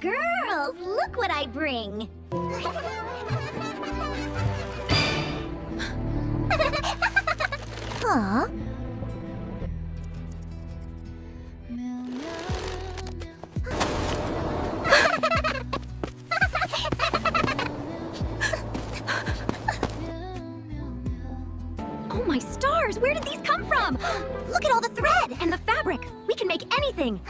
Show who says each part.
Speaker 1: Girls, look what I bring. Aw. Oh my stars, where did these come from? Look at all the thread and the fabric. We can make anything.